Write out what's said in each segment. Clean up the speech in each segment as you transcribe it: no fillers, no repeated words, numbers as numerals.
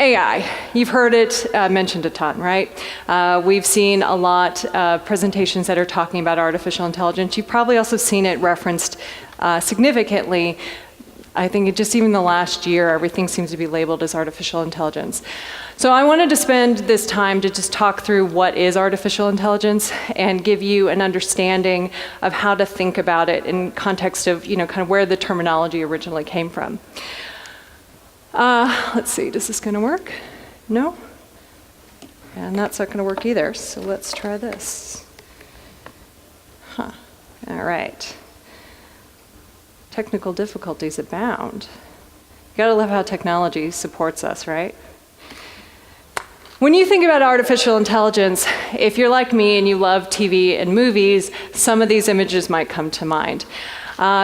AI, you've heard it mentioned a ton, right? We've seen a lot of presentations that are talking about artificial intelligence. You've probably also seen it referenced significantly. I think just even the last year, everything seems to be labeled as artificial intelligence. So I wanted to spend this time to just talk through what is artificial intelligence and give you an understanding of how to think about it in context of, kind of where the terminology originally came from. Let's see, is this gonna work? No? And that's not gonna work either, so let's try this. All right. Technical difficulties abound. You gotta love how technology supports us, right? When you think about artificial intelligence, if you're like me and you love TV and movies, some of these images might come to mind.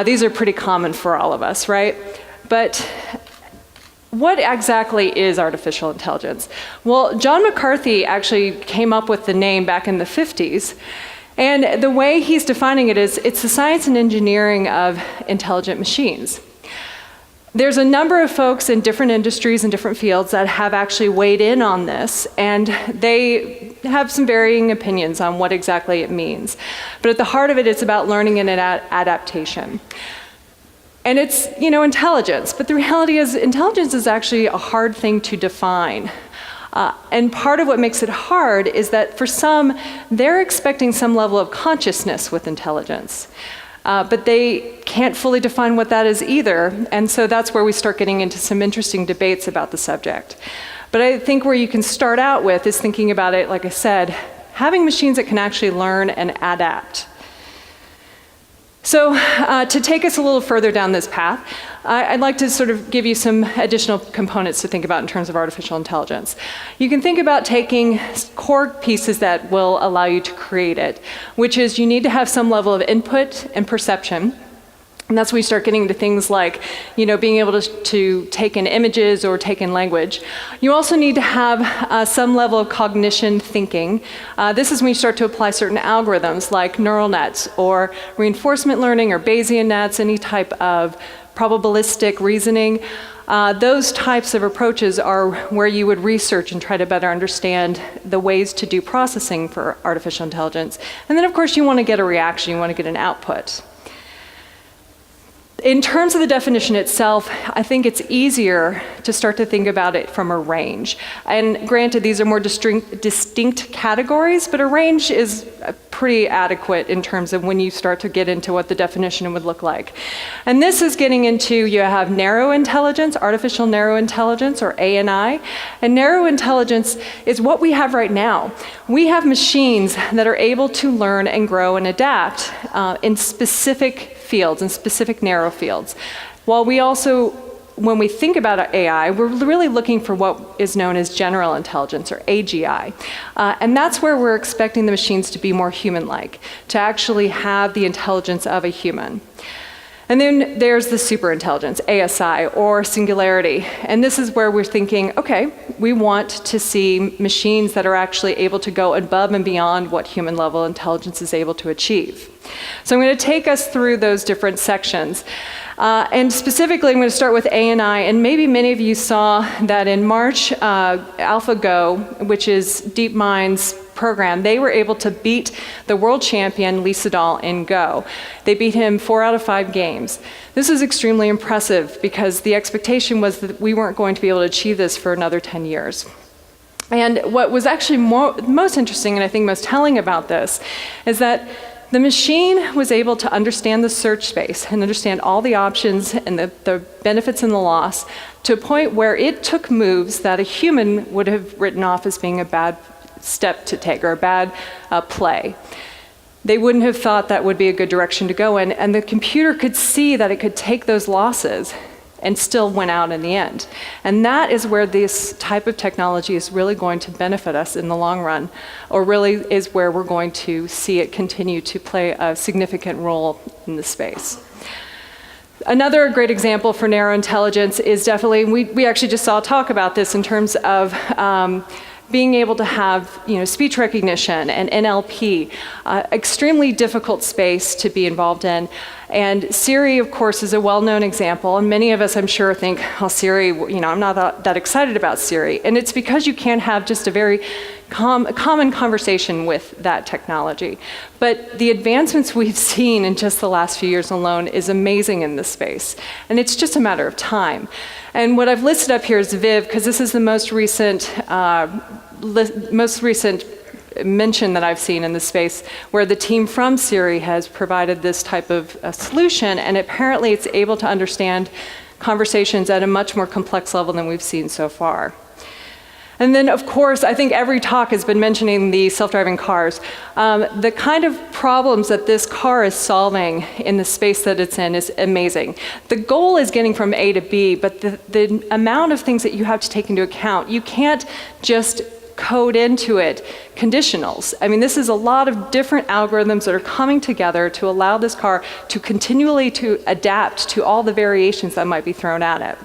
These are pretty common for all of us, right? But what exactly is artificial intelligence? Well, John McCarthy actually came up with the name back in the 50s. And the way he's defining it is, it's the science and engineering of intelligent machines. There's a number of folks in different industries and different fields that have actually weighed in on this, and they have some varying opinions on what exactly it means. But at the heart of it, it's about learning and adaptation. And it's, intelligence, but the reality is intelligence is actually a hard thing to define. And part of what makes it hard is that for some, they're expecting some level of consciousness with intelligence. But they can't fully define what that is either, and so that's where we start getting into some interesting debates about the subject. But I think where you can start out with is thinking about it, like I said, having machines that can actually learn and adapt. So to take us a little further down this path, I'd like to sort of give you some additional components to think about in terms of artificial intelligence. You can think about taking core pieces that will allow you to create it, which is you need to have some level of input and perception. And that's where you start getting to things like, being able to take in images or take in language. You also need to have some level of cognition thinking. This is when you start to apply certain algorithms like neural nets or reinforcement learning or Bayesian nets, any type of probabilistic reasoning. Those types of approaches are where you would research and try to better understand the ways to do processing for artificial intelligence. And then, of course, you want to get a reaction, you want to get an output. In terms of the definition itself, I think it's easier to start to think about it from a range. And granted, these are more distinct categories, but a range is pretty adequate in terms of when you start to get into what the definition would look like. And this is getting into, you have narrow intelligence, artificial narrow intelligence, or ANI. And narrow intelligence is what we have right now. We have machines that are able to learn and grow and adapt in specific fields and specific narrow fields. While we also, when we think about AI, we're really looking for what is known as general intelligence, or AGI. And that's where we're expecting the machines to be more human-like, to actually have the intelligence of a human. And then there's the superintelligence, ASI, or singularity. And this is where we're thinking, okay, we want to see machines that are actually able to go above and beyond what human level intelligence is able to achieve. So I'm going to take us through those different sections. And specifically, I'm going to start with ANI, and maybe many of you saw that in March, AlphaGo, which is DeepMind's program, they were able to beat the world champion Lee Sedol in Go. They beat him 4 out of 5 games. This is extremely impressive because the expectation was that we weren't going to be able to achieve this for another 10 years. And what was actually most interesting, and I think most telling about this, is that the machine was able to understand the search space and understand all the options and the benefits and the loss to a point where it took moves that a human would have written off as being a bad step to take or a bad play. They wouldn't have thought that would be a good direction to go in, and the computer could see that it could take those losses and still win out in the end. And that is where this type of technology is really going to benefit us in the long run, or really is where we're going to see it continue to play a significant role in the space. Another great example for narrow intelligence is definitely, we actually just saw talk about this in terms of being able to have speech recognition and NLP, extremely difficult space to be involved in. And Siri, of course, is a well-known example, and many of us, I'm sure, think, oh, Siri, I'm not that excited about Siri. And it's because you can't have just a very common conversation with that technology. But the advancements we've seen in just the last few years alone is amazing in this space. And it's just a matter of time. And what I've listed up here is Viv, because this is the most recent mention that I've seen in the space, where the team from Siri has provided this type of solution, and apparently it's able to understand conversations at a much more complex level than we've seen so far. And then, of course, I think every talk has been mentioning the self-driving cars. The kind of problems that this car is solving in the space that it's in is amazing. The goal is getting from A to B, but the amount of things that you have to take into account, you can't just code into it conditionals. I mean, this is a lot of different algorithms that are coming together to allow this car to continually to adapt to all the variations that might be thrown at it.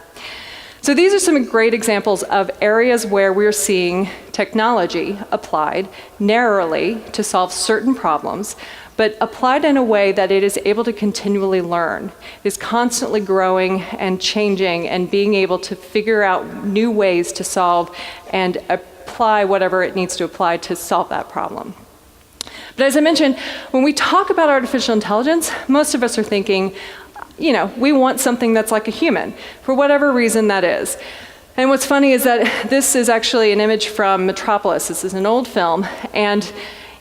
So these are some great examples of areas where we're seeing technology applied narrowly to solve certain problems, but applied in a way that it is able to continually learn. It is constantly growing and changing and being able to figure out new ways to solve and apply whatever it needs to apply to solve that problem. But as I mentioned, when we talk about artificial intelligence, most of us are thinking, we want something that's like a human, for whatever reason that is. And what's funny is that this is actually an image from Metropolis. This is an old film, and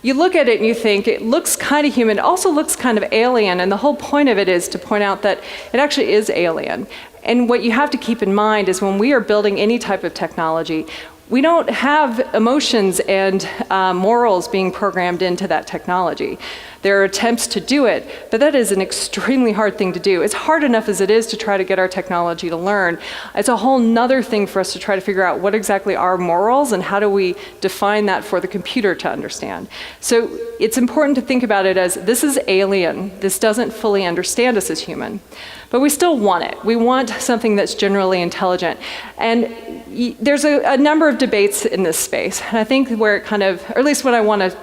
you look at it and you think it looks kind of human, it also looks kind of alien, and the whole point of it is to point out that it actually is alien. And what you have to keep in mind is when we are building any type of technology, we don't have emotions and morals being programmed into that technology. There are attempts to do it, but that is an extremely hard thing to do. It's hard enough as it is to try to get our technology to learn. It's a whole nother thing for us to try to figure out what exactly are morals and how do we define that for the computer to understand. So it's important to think about it as this is alien. This doesn't fully understand us as human. But we still want it. We want something that's generally intelligent. And there's a number of debates in this space. And I think where it kind of, or at least what I want to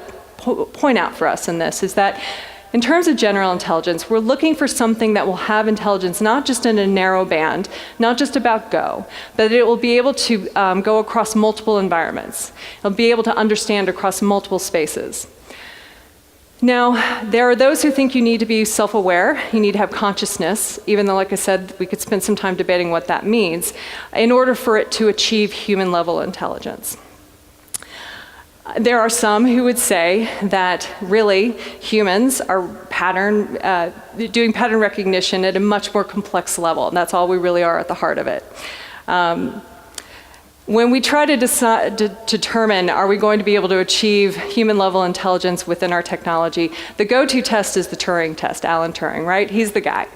point out for us in this is that in terms of general intelligence, we're looking for something that will have intelligence not just in a narrow band, not just about Go, but it will be able to go across multiple environments. It'll be able to understand across multiple spaces. Now, there are those who think you need to be self-aware, you need to have consciousness, even though, like I said, we could spend some time debating what that means, in order for it to achieve human-level intelligence. There are some who would say that really humans are doing pattern recognition at a much more complex level, and that's all we really are at the heart of it. When we try to determine, are we going to be able to achieve human-level intelligence within our technology, the go-to test is the Turing Test, Alan Turing, right? He's the guy.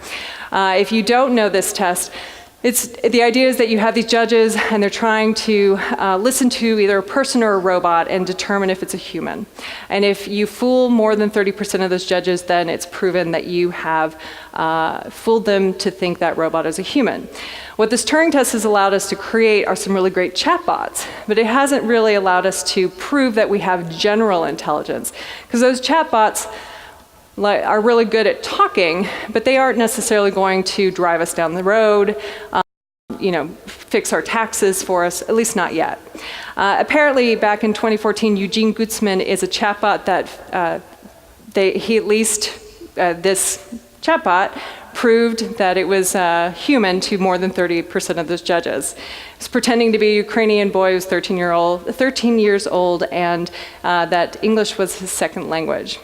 If you don't know this test, the idea is that you have these judges and they're trying to listen to either a person or a robot and determine if it's a human. And if you fool more than 30% of those judges, then it's proven that you have fooled them to think that robot is a human. What this Turing test has allowed us to create are some really great chatbots, but it hasn't really allowed us to prove that we have general intelligence, because those chatbots are really good at talking, but they aren't necessarily going to drive us down the road, fix our taxes for us, at least not yet. Apparently, back in 2014, Eugene Gutzman is a chatbot that this chatbot proved that it was human to more than 30% of those judges. He was pretending to be a Ukrainian boy who was 13 years old, and that English was his second language.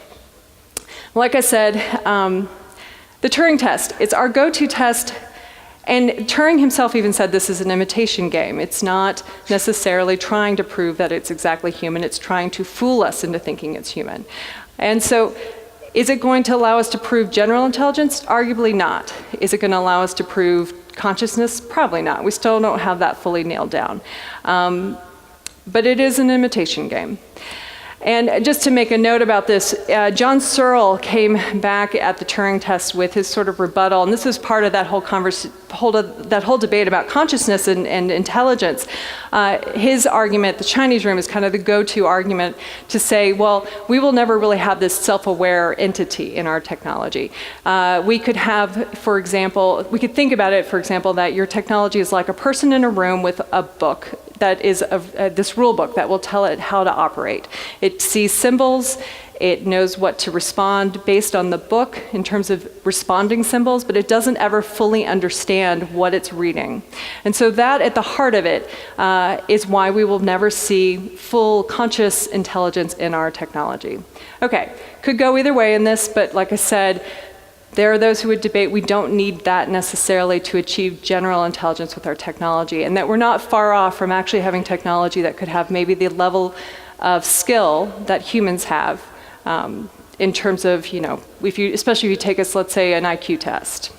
Like I said, the Turing test, it's our go-to test, and Turing himself even said this is an imitation game. It's not necessarily trying to prove that it's exactly human, it's trying to fool us into thinking it's human. And so, is it going to allow us to prove general intelligence? Arguably not. Is it going to allow us to prove consciousness? Probably not. We still don't have that fully nailed down. But it is an imitation game. And just to make a note about this, John Searle came back at the Turing Test with his sort of rebuttal, and this was part of that whole debate about consciousness and intelligence. His argument, the Chinese room, is kind of the go-to argument to say, well, we will never really have this self-aware entity in our technology. We could have, for example, we could think about it, for example, that your technology is like a person in a room with a book that is this rule book that will tell it how to operate. It sees symbols, it knows what to respond based on the book in terms of responding symbols, but it doesn't ever fully understand what it's reading. And so that, at the heart of it, is why we will never see full conscious intelligence in our technology. Okay, could go either way in this, but like I said, there are those who would debate we don't need that necessarily to achieve general intelligence with our technology, and that we're not far off from actually having technology that could have maybe the level of skill that humans have in terms of, especially if you take us, let's say, an IQ test.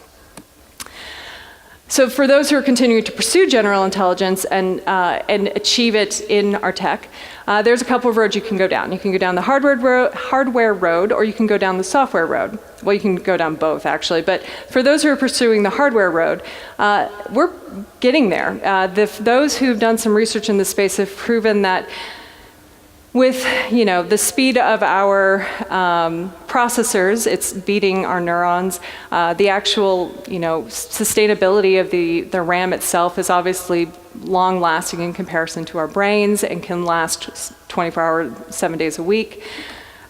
So for those who are continuing to pursue general intelligence and achieve it in our tech, there's a couple of roads you can go down. You can go down the hardware road, or you can go down the software road. Well, you can go down both, actually. But for those who are pursuing the hardware road, we're getting there. Those who've done some research in this space have proven that with the speed of our processors, it's beating our neurons. The actual sustainability of the RAM itself is obviously long-lasting in comparison to our brains and can last 24 hours, 7 days a week.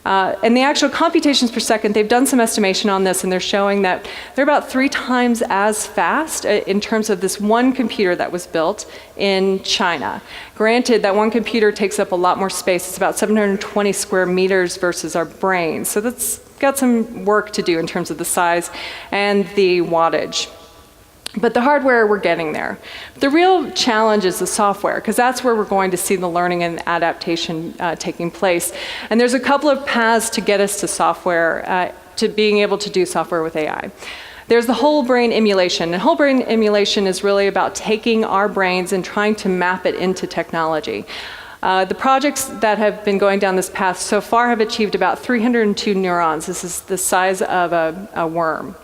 And the actual computations per second, they've done some estimation on this, and they're showing that they're about 3 times as fast in terms of this one computer that was built in China. Granted, that one computer takes up a lot more space. It's about 720 square meters versus our brain. So that's got some work to do in terms of the size and the wattage. But the hardware, we're getting there. The real challenge is the software, because that's where we're going to see the learning and adaptation taking place. And there's a couple of paths to get us to software, to being able to do software with AI. There's the whole brain emulation. And whole brain emulation is really about taking our brains and trying to map it into technology. The projects that have been going down this path so far have achieved about 302 neurons. This is the size of a worm.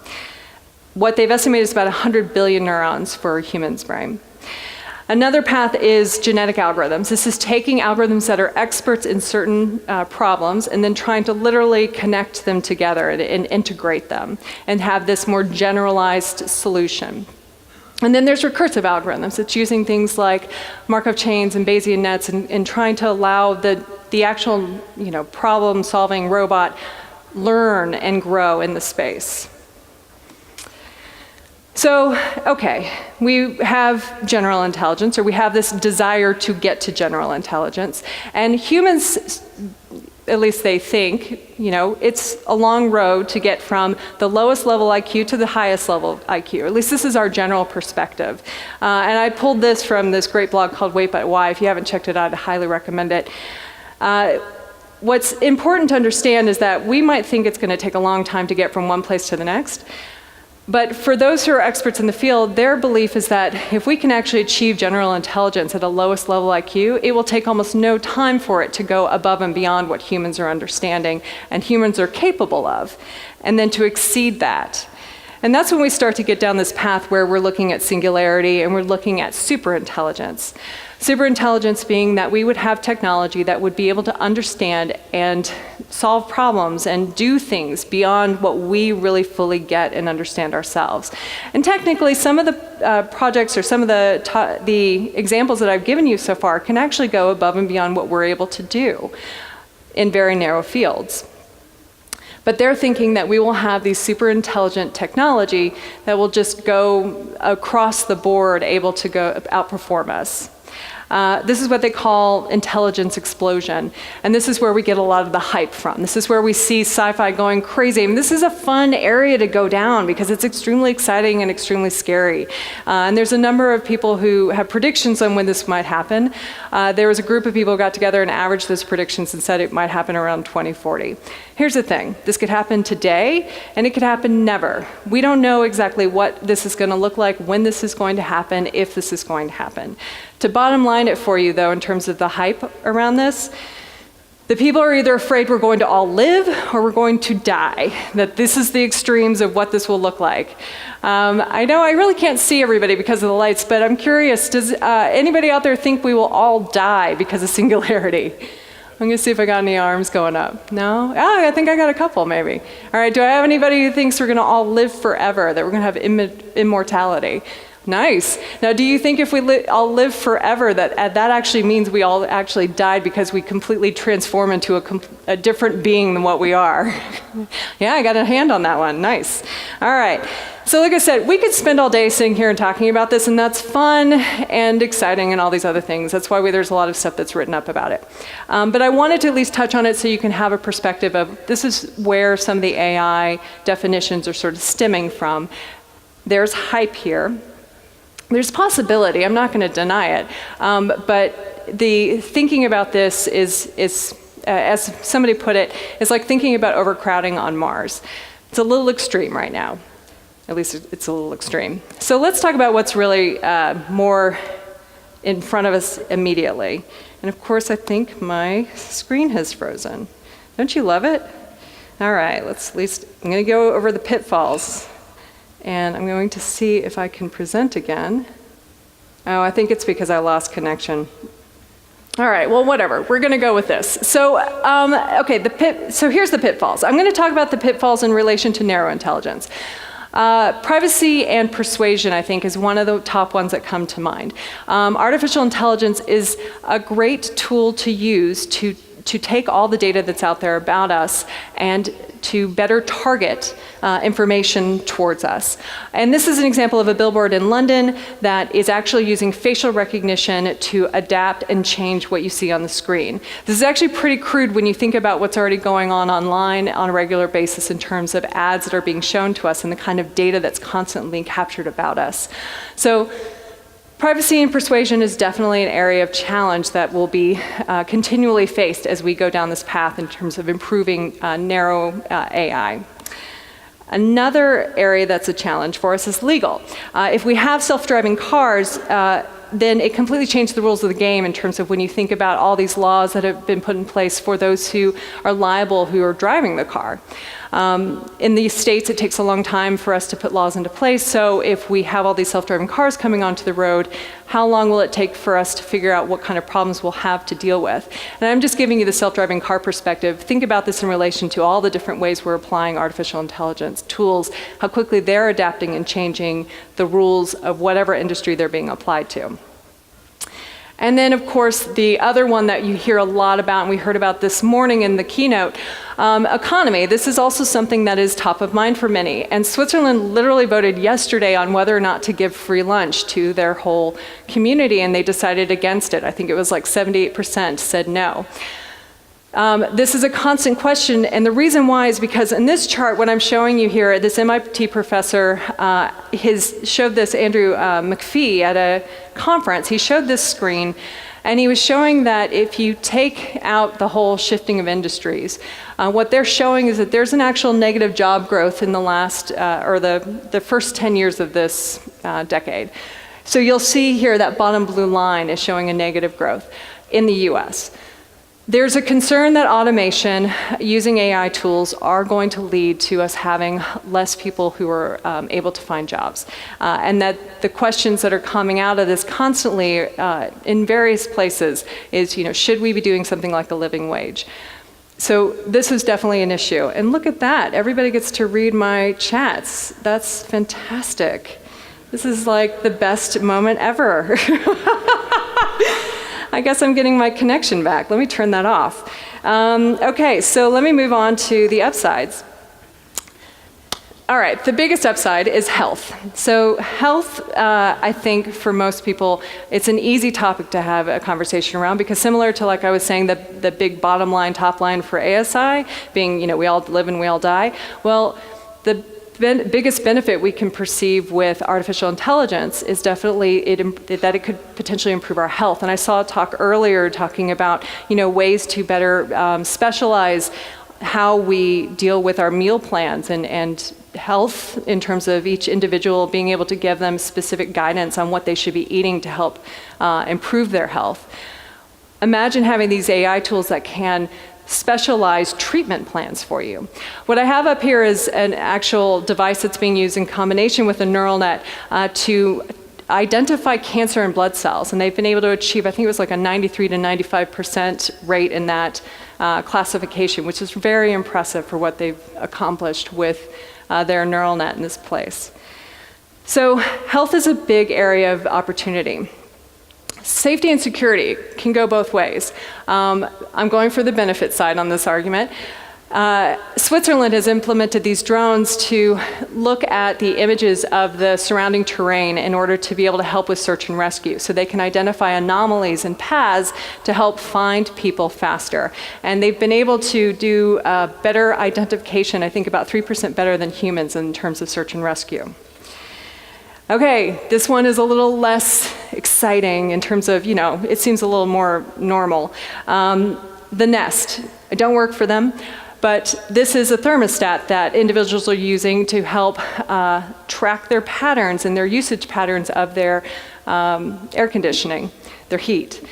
What they've estimated is about 100 billion neurons for a human's brain. Another path is genetic algorithms. This is taking algorithms that are experts in certain problems and then trying to literally connect them together and integrate them and have this more generalized solution. And then there's recursive algorithms. It's using things like Markov chains and Bayesian nets and trying to allow the actual problem-solving robot learn and grow in the space. So, okay, we have general intelligence, or we have this desire to get to general intelligence. And humans, at least they think, it's a long road to get from the lowest level IQ to the highest level IQ. At least this is our general perspective. And I pulled this from this great blog called Wait But Why. If you haven't checked it out, I highly recommend it. What's important to understand is that we might think it's going to take a long time to get from one place to the next. But for those who are experts in the field, their belief is that if we can actually achieve general intelligence at a lowest level IQ, it will take almost no time for it to go above and beyond what humans are understanding and humans are capable of, and then to exceed that. And that's when we start to get down this path where we're looking at singularity and we're looking at superintelligence. Superintelligence being that we would have technology that would be able to understand and solve problems and do things beyond what we really fully get and understand ourselves. And technically, some of the projects or some of the examples that I've given you so far can actually go above and beyond what we're able to do in very narrow fields. But they're thinking that we will have these super intelligent technology that will just go across the board, able to go outperform us. This is what they call intelligence explosion. And this is where we get a lot of the hype from. This is where we see sci-fi going crazy. I mean, this is a fun area to go down because it's extremely exciting and extremely scary. And there's a number of people who have predictions on when this might happen. There was a group of people who got together and averaged those predictions and said it might happen around 2040. Here's the thing. This could happen today, and it could happen never. We don't know exactly what this is going to look like, when this is going to happen, if this is going to happen. To bottom line it for you, though, in terms of the hype around this, The people are either afraid we're going to all live or we're going to die, that this is the extremes of what this will look like. I know I really can't see everybody because of the lights, but I'm curious, does anybody out there think we will all die because of singularity? I'm gonna see if I got any arms going up. No? Oh, I think I got a couple maybe. All right, do I have anybody who thinks we're gonna all live forever, that we're gonna have immortality? Nice. Now, do you think if we all live forever, that actually means we all actually died because we completely transform into a different being than what we are? Yeah, I got a hand on that one. Nice. All right. So like I said, we could spend all day sitting here and talking about this, and that's fun and exciting and all these other things. That's why there's a lot of stuff that's written up about it. But I wanted to at least touch on it so you can have a perspective of this is where some of the AI definitions are sort of stemming from. There's hype here. There's possibility, I'm not going to deny it, but the thinking about this is, as somebody put it, is like thinking about overcrowding on Mars. It's a little extreme right now. At least it's a little extreme. So let's talk about what's really more in front of us immediately. And of course, I think my screen has frozen. Don't you love it? All right, I'm going to go over the pitfalls. And I'm going to see if I can present again. Oh, I think it's because I lost connection. All right, well, whatever. We're going to go with this. So, so here's the pitfalls. I'm going to talk about the pitfalls in relation to narrow intelligence. Privacy and persuasion, I think, is one of the top ones that come to mind. Artificial intelligence is a great tool to use to take all the data that's out there about us and to better target information towards us. And this is an example of a billboard in London that is actually using facial recognition to adapt and change what you see on the screen. This is actually pretty crude when you think about what's already going on online on a regular basis in terms of ads that are being shown to us and the kind of data that's constantly captured about us. So privacy and persuasion is definitely an area of challenge that will be continually faced as we go down this path in terms of improving narrow AI. Another area that's a challenge for us is legal. If we have self-driving cars, then it completely changed the rules of the game in terms of when you think about all these laws that have been put in place for those who are liable who are driving the car. In the States, it takes a long time for us to put laws into place, so if we have all these self-driving cars coming onto the road, how long will it take for us to figure out what kind of problems we'll have to deal with? And I'm just giving you the self-driving car perspective. Think about this in relation to all the different ways we're applying artificial intelligence tools, how quickly they're adapting and changing the rules of whatever industry they're being applied to. And then, of course, the other one that you hear a lot about, and we heard about this morning in the keynote, economy. This is also something that is top of mind for many. And Switzerland literally voted yesterday on whether or not to give free lunch to their whole community, and they decided against it. I think it was like 78% said no. This is a constant question, and the reason why is because in this chart, what I'm showing you here, this MIT professor showed this, Andrew McPhee, at a conference. He showed this screen, and he was showing that if you take out the whole shifting of industries, what they're showing is that there's an actual negative job growth in the last, or the first 10 years of this decade. So you'll see here that bottom blue line is showing a negative growth in the US. There's a concern that automation using AI tools are going to lead to us having less people who are able to find jobs. And that the questions that are coming out of this constantly in various places is, should we be doing something like a living wage? So this is definitely an issue. And look at that, everybody gets to read my chats. That's fantastic. This is like the best moment ever. I guess I'm getting my connection back. Let me turn that off. Okay, so let me move on to the upsides. All right, the biggest upside is health. So health, I think for most people, it's an easy topic to have a conversation around because similar to, like I was saying, the big bottom line, top line for ASI being, we all live and we all die. Well, the biggest benefit we can perceive with artificial intelligence is definitely that it could potentially improve our health. And I saw a talk earlier talking about ways to better specialize how we deal with our meal plans and health in terms of each individual, being able to give them specific guidance on what they should be eating to help improve their health. Imagine having these AI tools that can specialized treatment plans for you. What I have up here is an actual device that's being used in combination with a neural net to identify cancer in blood cells, and they've been able to achieve, I think it was like a 93 to 95% rate in that classification, which is very impressive for what they've accomplished with their neural net in this place. So health is a big area of opportunity. Safety and security can go both ways. I'm going for the benefit side on this argument. Switzerland has implemented these drones to look at the images of the surrounding terrain in order to be able to help with search and rescue. So they can identify anomalies and paths to help find people faster. And they've been able to do better identification, I think about 3% better than humans in terms of search and rescue. Okay, this one is a little less exciting in terms of, it seems a little more normal. The Nest, I don't work for them. But this is a thermostat that individuals are using to help track their patterns and their usage patterns of their air conditioning, their heat.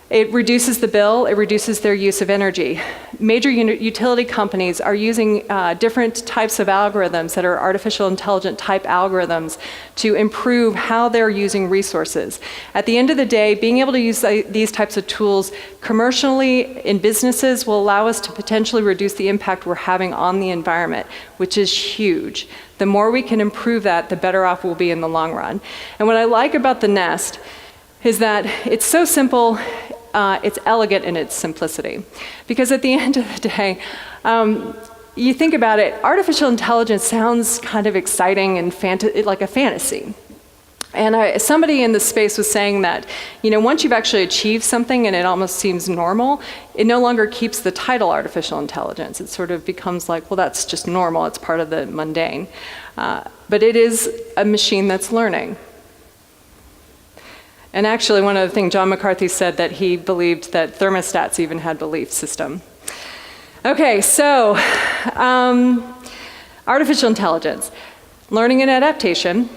It reduces the bill, it reduces their use of energy. Major utility companies are using different types of algorithms that are artificial intelligent type algorithms to improve how they're using resources. At the end of the day, being able to use these types of tools commercially in businesses will allow us to potentially reduce the impact we're having on the environment, which is huge. The more we can improve that, the better off we'll be in the long run. And what I like about the Nest is that it's so simple, it's elegant in its simplicity. Because at the end of the day, you think about it, artificial intelligence sounds kind of exciting and like a fantasy. And somebody in the space was saying that, once you've actually achieved something and it almost seems normal, it no longer keeps the title artificial intelligence. It sort of becomes like, well, that's just normal, it's part of the mundane. But it is a machine that's learning. And actually, one of the things John McCarthy said that he believed that thermostats even had belief system. Okay, so artificial intelligence, learning and adaptation.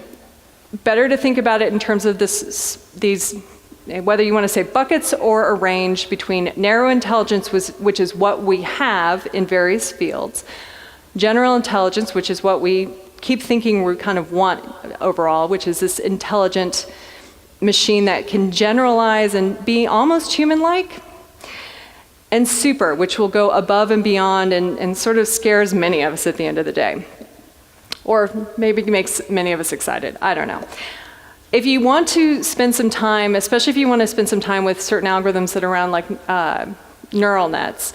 Better to think about it in terms of these, whether you want to say buckets or a range between narrow intelligence, which is what we have in various fields, general intelligence, which is what we keep thinking we kind of want overall, which is this intelligent machine that can generalize and be almost human-like, and super, which will go above and beyond and sort of scares many of us at the end of the day. Or maybe makes many of us excited, I don't know. If you want to spend some time, especially if you want to spend some time with certain algorithms that are around like neural nets,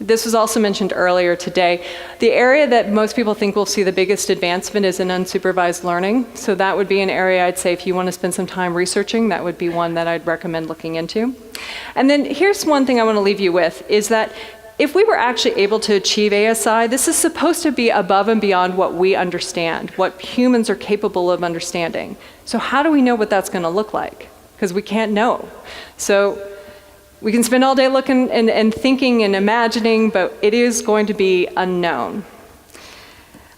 this was also mentioned earlier today. The area that most people think will see the biggest advancement is in unsupervised learning. So that would be an area I'd say if you want to spend some time researching, that would be one that I'd recommend looking into. And then here's one thing I want to leave you with, is that if we were actually able to achieve ASI, this is supposed to be above and beyond what we understand, what humans are capable of understanding. So how do we know what that's going to look like? Because we can't know. So we can spend all day looking and thinking and imagining, but it is going to be unknown.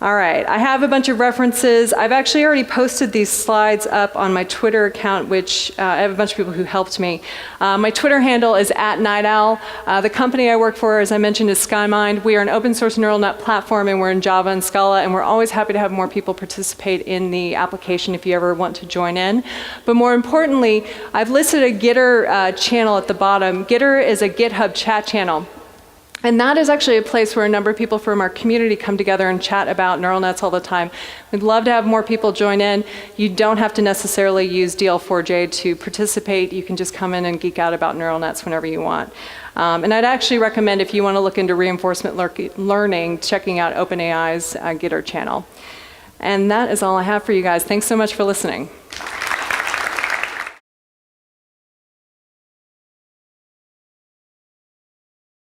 All right, I have a bunch of references. I've actually already posted these slides up on my Twitter account, which I have a bunch of people who helped me. My Twitter handle is @NightOwl. The company I work for, as I mentioned, is SkyMind. We are an open source neural net platform, and we're in Java and Scala, and we're always happy to have more people participate in the application if you ever want to join in. But more importantly, I've listed a Gitter channel at the bottom. Gitter is a GitHub chat channel. And that is actually a place where a number of people from our community come together and chat about neural nets all the time. We'd love to have more people join in. You don't have to necessarily use DL4J to participate. You can just come in and geek out about neural nets whenever you want. And I'd actually recommend, if you want to look into reinforcement learning, checking out OpenAI's Gitter channel. And that is all I have for you guys. Thanks so much for listening.